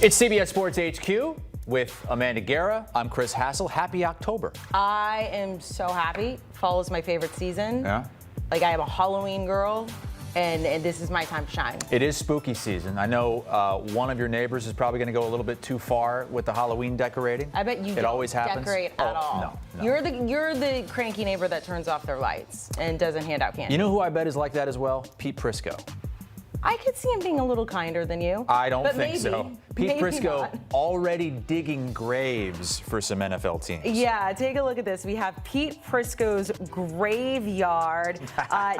It's CBS Sports HQ with Amanda Guerra. I'm Chris Hassel. Happy October. I am so happy. Fall is my favorite season. Yeah. Like, I am a Halloween girl, and this is my time to shine. It is spooky season. I know one of your neighbors is probably going to go a little bit too far with the Halloween decorating. I bet you it always happens. Decorate at all. No. You're the cranky neighbor that turns off their lights and doesn't hand out candy. You know who I bet is like that as well? Pete Prisco. I could see him being a little kinder than you. I don't think maybe, so. Pete maybe Prisco not. already digging graves for some NFL teams. Yeah, take a look at this. We have Pete Prisco's graveyard.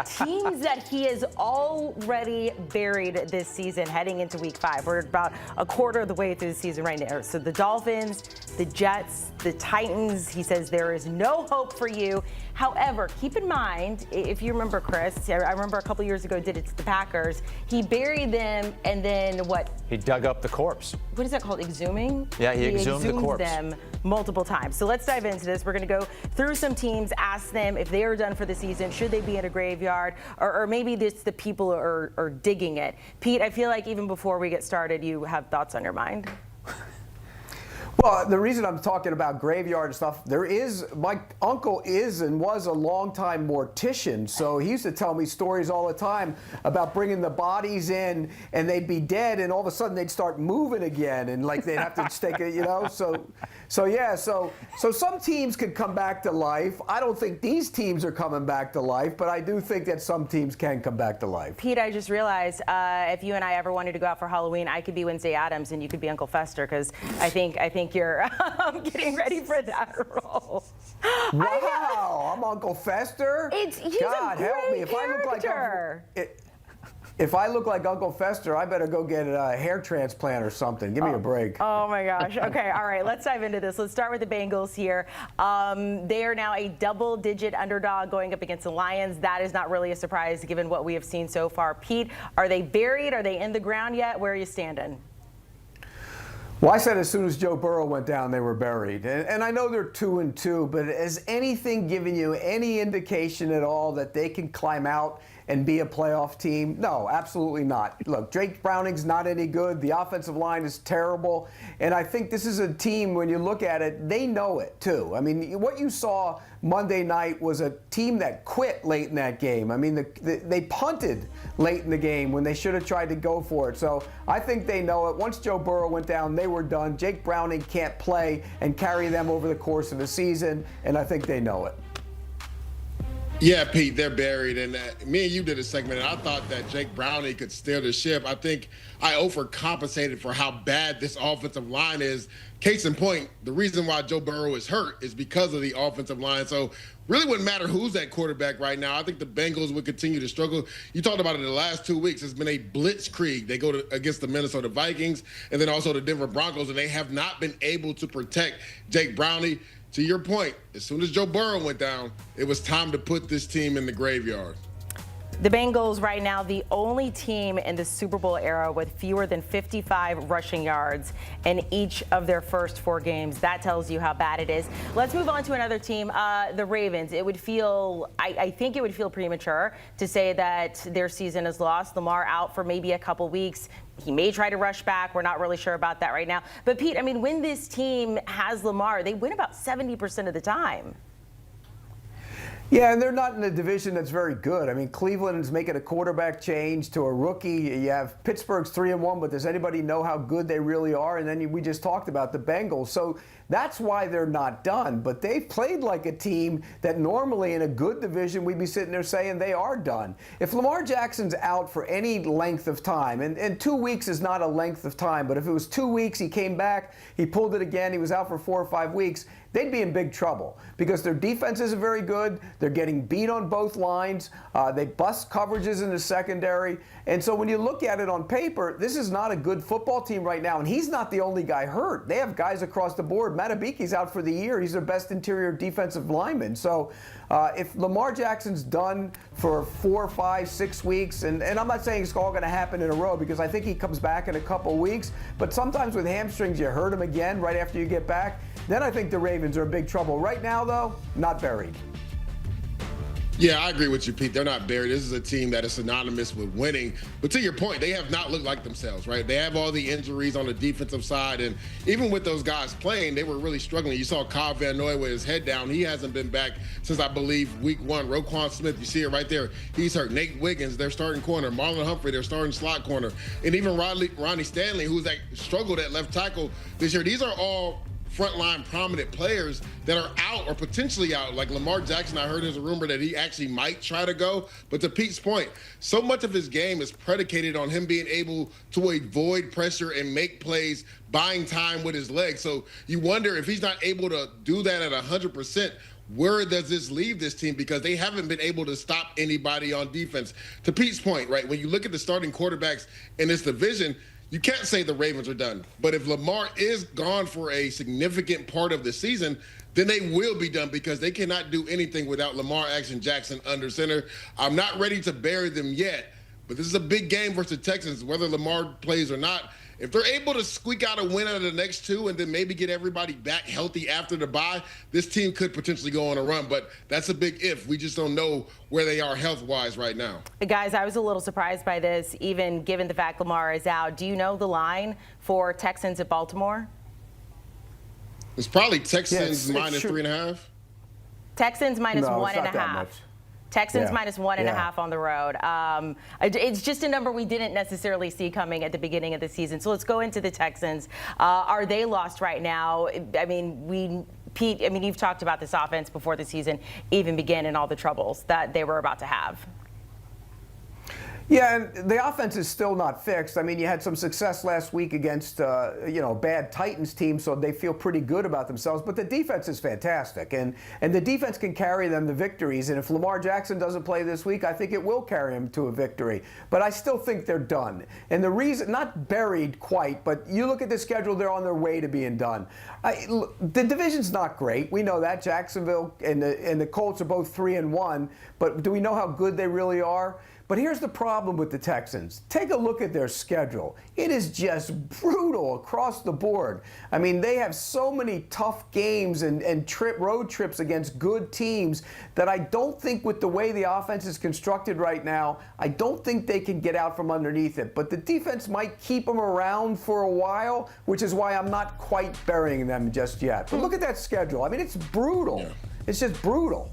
Teams that he has already buried this season heading into week 5. We're about a quarter of the way through the season right now. So the Dolphins, the Jets, the Titans, he says there is no hope for you. However, keep in mind, if you remember, Chris, I remember a couple years ago did it to the Packers. He buried them and then what? He dug up the corpse. What is that called? Exhuming? Yeah, he exhumed the corpse. Them multiple times. So let's dive into this. We're going to go through some teams, ask them if they are done for the season, should they be in a graveyard, or maybe it's the people are digging it. Pete, I feel like even before we get started, you have thoughts on your mind. Well, the reason I'm talking about graveyard and stuff, my uncle is and was a longtime mortician, so he used to tell me stories all the time about bringing the bodies in and they'd be dead and all of a sudden they'd start moving again and like they'd have to stake it, so some teams could come back to life. I don't think these teams are coming back to life, but I do think that some teams can come back to life. Pete, I just realized if you and I ever wanted to go out for Halloween, I could be Wednesday Addams and you could be Uncle Fester, because I think you're getting ready for that role. Wow, I'm Uncle Fester? He's God, a great help me. If I look like Uncle Fester, I better go get a hair transplant or something. Give me a break. Oh my gosh. Okay, all right, let's dive into this. Let's start with the Bengals here. They are now a double-digit underdog going up against the Lions. That is not really a surprise given what we have seen so far. Pete, are they buried? Are they in the ground yet? Where are you standing? Well, I said as soon as Joe Burrow went down, they were buried. And I know they're 2-2, but has anything given you any indication at all that they can climb out and be a playoff team? No, absolutely not. Look, Drake Browning's not any good. The offensive line is terrible. And I think this is a team, when you look at it, they know it too. I mean, what you saw Monday night was a team that quit late in that game. I mean, they punted late in the game when they should have tried to go for it. So I think they know it. Once Joe Burrow went down, they were done. Jake Browning can't play and carry them over the course of a season, and I think they know it. Yeah, Pete, they're buried. And me and you did a segment, and I thought that Jake Browning could steer the ship. I think I overcompensated for how bad this offensive line is. Case in point, the reason why Joe Burrow is hurt is because of the offensive line. So really wouldn't matter who's at quarterback right now. I think the Bengals would continue to struggle. You talked about it in the last 2 weeks. It's been a blitzkrieg. They go against the Minnesota Vikings and then also the Denver Broncos, and they have not been able to protect Jake Browning. To your point, as soon as Joe Burrow went down, it was time to put this team in the graveyard. The Bengals right now, the only team in the Super Bowl era with fewer than 55 rushing yards in each of their first 4 games. That tells you how bad it is. Let's move on to another team, the Ravens. It would feel, I think it would feel premature to say that their season is lost. Lamar out for maybe a couple weeks. He may try to rush back. We're not really sure about that right now. But Pete, I mean, when this team has Lamar, they win about 70% of the time. Yeah, and they're not in a division that's very good. I mean, Cleveland's making a quarterback change to a rookie. You have Pittsburgh's 3-1, but does anybody know how good they really are? And then we just talked about the Bengals. So that's why they're not done. But they've played like a team that normally in a good division we'd be sitting there saying they are done. If Lamar Jackson's out for any length of time, and 2 weeks is not a length of time, but if it was 2 weeks, he came back, he pulled it again, he was out for 4 or 5 weeks, they'd be in big trouble because their defense isn't very good. They're getting beat on both lines. They bust coverages in the secondary. And so when you look at it on paper, this is not a good football team right now. And he's not the only guy hurt. They have guys across the board. Matabiki's out for the year. He's their best interior defensive lineman. So if Lamar Jackson's done for 4, 5, 6 weeks, and I'm not saying it's all going to happen in a row because I think he comes back in a couple weeks, but sometimes with hamstrings you hurt him again right after you get back, then I think the Ravens are in big trouble. Right now, though, not buried. Yeah, I agree with you, Pete. They're not buried. This is a team that is synonymous with winning. But to your point, they have not looked like themselves, right? They have all the injuries on the defensive side. And even with those guys playing, they were really struggling. You saw Kyle Van Noy with his head down. He hasn't been back since, I believe, week 1. Roquan Smith, you see it right there. He's hurt. Nate Wiggins, their starting corner. Marlon Humphrey, their starting slot corner. And even Ronnie Stanley, who's struggled at left tackle this year. These are all frontline prominent players that are out or potentially out. Like Lamar Jackson, I heard there's a rumor that he actually might try to go. But to Pete's point, so much of his game is predicated on him being able to avoid pressure and make plays, buying time with his legs. So you wonder if he's not able to do that at 100%, where does this leave this team? Because they haven't been able to stop anybody on defense. To Pete's point, right, when you look at the starting quarterbacks in this division, you can't say the Ravens are done. But if Lamar is gone for a significant part of the season, then they will be done because they cannot do anything without Lamar Jackson under center. I'm not ready to bury them yet, but this is a big game versus the Texans, whether Lamar plays or not. If they're able to squeak out a win out of the next 2 and then maybe get everybody back healthy after the bye, this team could potentially go on a run. But that's a big if. We just don't know where they are health-wise right now. Guys, I was a little surprised by this, even given the fact Lamar is out. Do you know the line for Texans at Baltimore? It's probably Texans minus 3.5. Texans minus No, it's 1.5. not that much. Texans Yeah. minus 1.5 on the road. It's just a number we didn't necessarily see coming at the beginning of the season. So let's go into the Texans. Are they lost right now? I mean, Pete, you've talked about this offense before the season even began and all the troubles that they were about to have. Yeah, and the offense is still not fixed. I mean, you had some success last week against, bad Titans team, so they feel pretty good about themselves. But the defense is fantastic, and the defense can carry them to victories. And if Lamar Jackson doesn't play this week, I think it will carry him to a victory. But I still think they're done. And the reason, not buried quite, but you look at the schedule, they're on their way to being done. The division's not great. We know that. Jacksonville and the Colts are both 3-1. But do we know how good they really are? But here's the problem with the Texans. Take a look at their schedule. It is just brutal across the board. I mean, they have so many tough games and road trips against good teams that I don't think, with the way the offense is constructed right now, I don't think they can get out from underneath it. But the defense might keep them around for a while, which is why I'm not quite burying them just yet. But look at that schedule. I mean, it's brutal. Yeah. It's just brutal.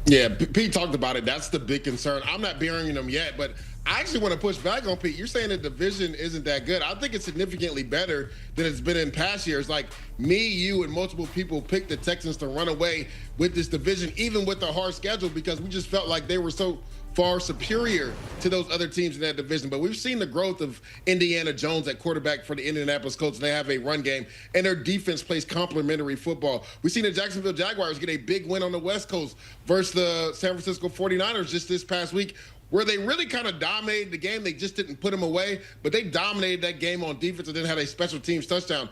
Yeah, Pete talked about it. That's the big concern. I'm not burying them yet, but I actually want to push back on Pete. You're saying the division isn't that good. I think it's significantly better than it's been in past years. Like me, you, and multiple people picked the Texans to run away with this division, even with the hard schedule, because we just felt like they were so far superior to those other teams in that division. But we've seen the growth of Indiana Jones at quarterback for the Indianapolis Colts. They have a run game, and their defense plays complementary football. We've seen the Jacksonville Jaguars get a big win on the West Coast versus the San Francisco 49ers just this past week, where they really kind of dominated the game. They just didn't put them away, but they dominated that game on defense and then had a special teams touchdown.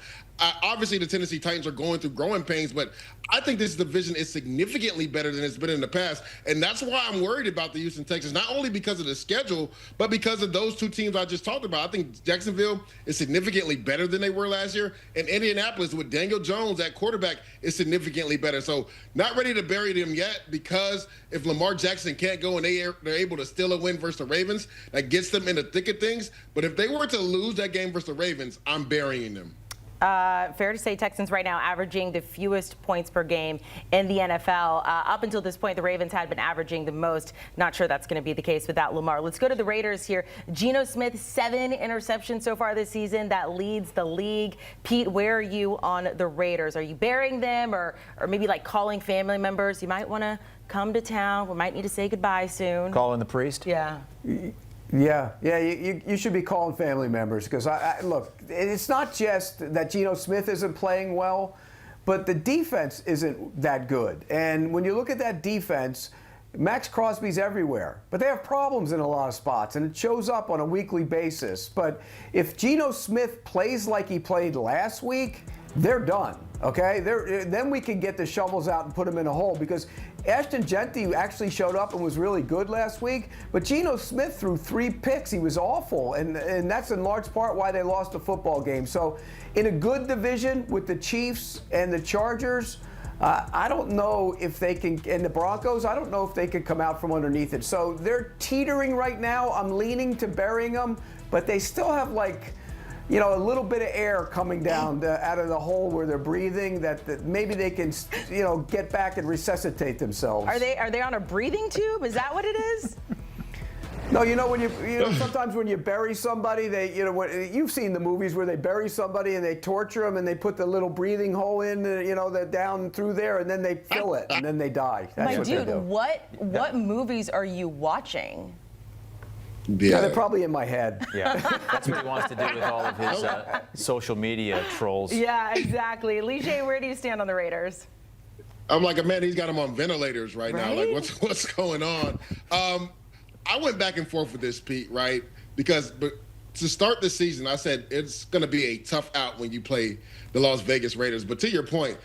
Obviously, the Tennessee Titans are going through growing pains, but I think this division is significantly better than it's been in the past. And that's why I'm worried about the Houston Texans, not only because of the schedule, but because of those two teams I just talked about. I think Jacksonville is significantly better than they were last year, and Indianapolis with Daniel Jones at quarterback is significantly better. So not ready to bury them yet, because if Lamar Jackson can't go and they're able to steal a win versus the Ravens, that gets them in the thick of things. But if they were to lose that game versus the Ravens, I'm burying them. Fair to say Texans right now averaging the fewest points per game in the NFL. Up until this point, the Ravens had been averaging the most. Not sure that's going to be the case without Lamar. Let's go to the Raiders here. Geno Smith, 7 interceptions so far this season. That leads the league. Pete, where are you on the Raiders? Are you burying them or maybe like calling family members? You might want to come to town. We might need to say goodbye soon. Calling the priest? Yeah. Yeah, you should be calling family members, because look, it's not just that Geno Smith isn't playing well, but the defense isn't that good. And when you look at that defense, Max Crosby's everywhere, but they have problems in a lot of spots, and it shows up on a weekly basis. But if Geno Smith plays like he played last week, they're done. Okay, then we can get the shovels out and put them in a hole, because Ashton Genty actually showed up and was really good last week, but Geno Smith threw 3 picks. He was awful, and that's in large part why they lost the football game. So in a good division with the Chiefs and the Chargers, I don't know if they can, and the Broncos, I don't know if they could come out from underneath it. So they're teetering right now. I'm leaning to burying them, but they still have a little bit of air coming down out of the hole where they're breathing that maybe they can, get back and resuscitate themselves. Are they on a breathing tube? Is that what it is? No, when sometimes when you bury somebody, you've seen the movies where they bury somebody and they torture them and they put the little breathing hole in, down through there, and then they fill it and then they die. That's what they do. What movies are you watching? Yeah, they're probably in my head. Yeah, that's what he wants to do with all of his social media trolls. Yeah, exactly. Leger, where do you stand on the Raiders? I'm like, man, he's got them on ventilators right now. Like, what's going on? I went back and forth with this, Pete, right? Because to start the season, I said it's going to be a tough out when you play the Las Vegas Raiders. But to your point,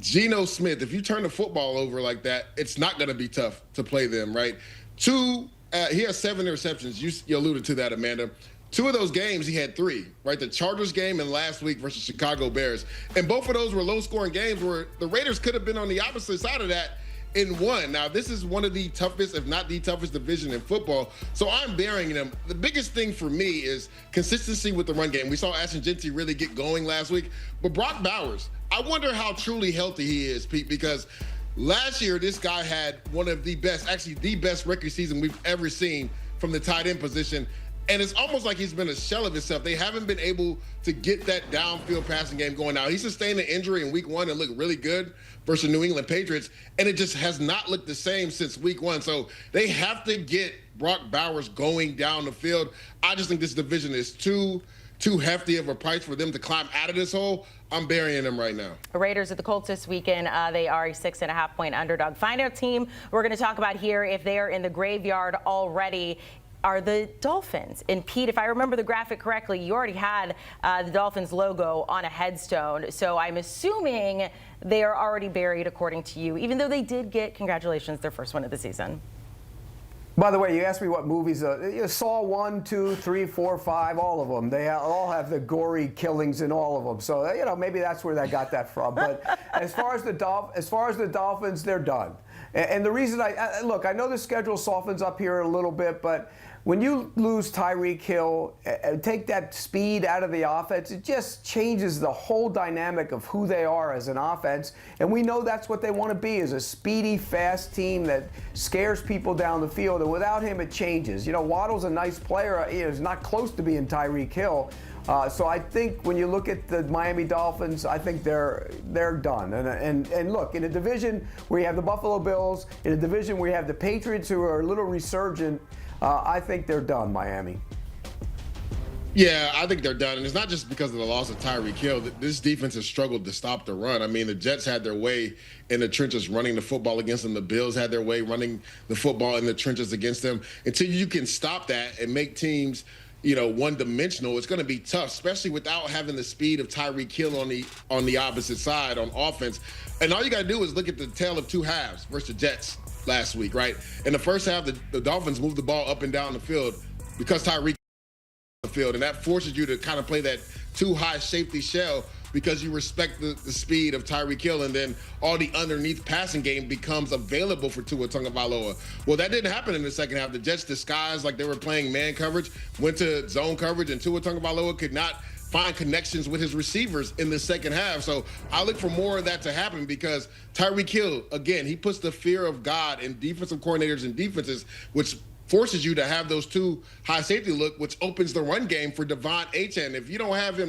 Geno Smith, if you turn the football over like that, it's not going to be tough to play them, right? He has 7 interceptions. You alluded to that, Amanda. 2 of those games, he had 3, right? The Chargers game and last week versus Chicago Bears. And both of those were low-scoring games where the Raiders could have been on the opposite side of that and won. Now, this is one of the toughest, if not the toughest division in football. So I'm burying them. The biggest thing for me is consistency with the run game. We saw Ashton Jeanty really get going last week. But Brock Bowers, I wonder how truly healthy he is, Pete, because last year, this guy had one of the best, actually the best rookie season we've ever seen from the tight end position. And it's almost like he's been a shell of himself. They haven't been able to get that downfield passing game going. Now, he sustained an injury in week 1 and looked really good versus New England Patriots, and it just has not looked the same since week 1. So they have to get Brock Bowers going down the field. I just think this division is too hefty of a price for them to climb out of this hole. I'm burying them right now. Raiders at the Colts this weekend. They are a 6.5-point underdog. Final team we're going to talk about here, if they are in the graveyard already, are the Dolphins. And Pete, if I remember the graphic correctly, you already had the Dolphins logo on a headstone. So I'm assuming they are already buried, according to you, even though they did get, congratulations, their first one of the season. By the way, you asked me what movies. Saw 1, 2, 3, 4, 5, all of them. They all have the gory killings in all of them. So maybe that's where they got that from. But as far as the Dolphins, they're done. And the reason look, I know the schedule softens up here a little bit, but when you lose Tyreek Hill and take that speed out of the offense, it just changes the whole dynamic of who they are as an offense. And we know that's what they want to be, is a speedy, fast team that scares people down the field. And without him, it changes. Waddle's a nice player. He's not close to being Tyreek Hill. So I think when you look at the Miami Dolphins, I think they're done. And look, in a division where you have the Buffalo Bills, in a division where you have the Patriots who are a little resurgent, I think they're done, Miami. Yeah, I think they're done. And it's not just because of the loss of Tyreek Hill. This defense has struggled to stop the run. I mean, the Jets had their way in the trenches running the football against them. The Bills had their way running the football in the trenches against them. Until you can stop that and make teams one-dimensional, it's going to be tough, especially without having the speed of Tyreek Hill on the opposite side on offense. And all you got to do is look at the tale of 2 halves versus the Jets last week, right? In the first half, the Dolphins moved the ball up and down the field because Tyreek the field, and that forces you to kind of play that too high safety shell because you respect the speed of Tyreek Hill, and then all the underneath passing game becomes available for Tua Tagovailoa. Well, that didn't happen in the second half. The Jets disguised like they were playing man coverage, went to zone coverage, and Tua Tagovailoa could not find connections with his receivers in the second half. So I look for more of that to happen because Tyreek Hill, again, he puts the fear of God in defensive coordinators and defenses, which forces you to have those 2 high safety look, which opens the run game for Devon Achane. If you don't have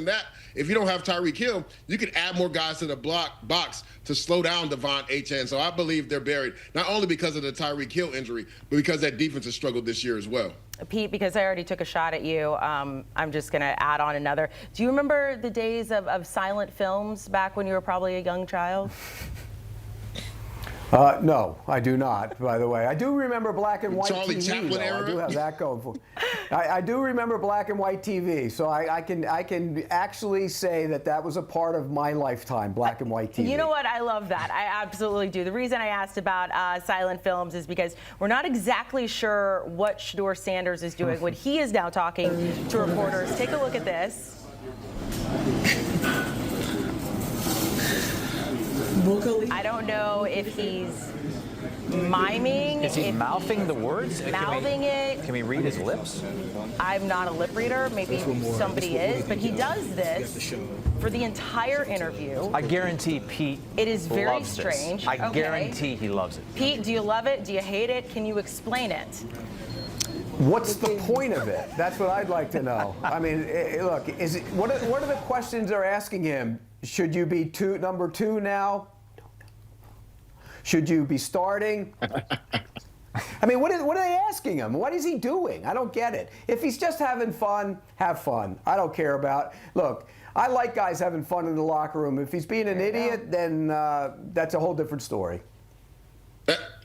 if you don't have Tyreek Hill, you can add more guys to the box to slow down Devon Achane. So I believe they're buried, not only because of the Tyreek Hill injury, but because that defense has struggled this year as well. Pete, because I already took a shot at you, I'm just going to add on another. Do you remember the days of silent films back when you were probably a young child? No, I do not, by the way. I do remember black and white Charlie TV, Chaplin though. era? I do have that going for I do remember black and white TV, so I can actually say that was a part of my lifetime, black and white TV. You know what? I love that. I absolutely do. The reason I asked about silent films is because we're not exactly sure what Shedeur Sanders is doing when he is now talking to reporters. Take a look at this. I don't know if he's miming. Is he mouthing the words? Mouthing it. Can we read his lips? I'm not a lip reader. Maybe somebody is, but he does this for the entire interview. I guarantee Pete. It is very loves this. strange. I Okay. guarantee he loves it. Pete, do you love it? Do you hate it? Can you explain it? What's the point of it? That's what I'd like to know. I mean, look, what are the questions they're asking him? Should you be number two now? Should you be starting? I mean, what are they asking him? What is he doing? I don't get it. If he's just having fun, have fun. I don't care about. Look, I like guys having fun in the locker room. If he's being an idiot, then that's a whole different story.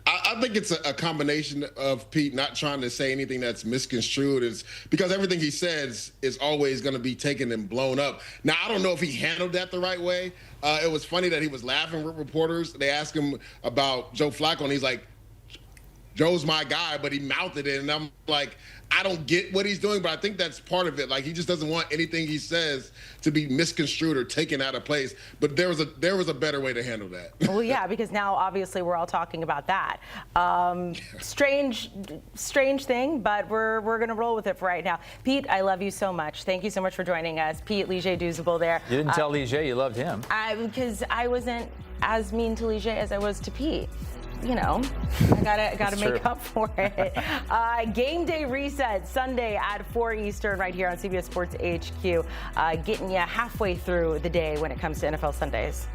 I think it's a combination of Pete not trying to say anything that's misconstrued, is because everything he says is always going to be taken and blown up. Now, I don't know if he handled that the right way. It was funny that he was laughing with reporters. They asked him about Joe Flacco, and he's like, Joe's my guy, but he mouthed it. And I'm like, I don't get what he's doing, but I think that's part of it. Like, he just doesn't want anything he says to be misconstrued or taken out of place. But there was a better way to handle that. Well, yeah, because now obviously we're all talking about that. Strange thing, but we're going to roll with it for right now. Pete, I love you so much. Thank you so much for joining us. Pete Leger Douzable there. You didn't tell Leger you loved him. Because I wasn't as mean to Leger as I was to Pete. You know, I gotta make up for it. Game day reset Sunday at 4 Eastern right here on CBS Sports HQ, getting you halfway through the day when it comes to NFL Sundays.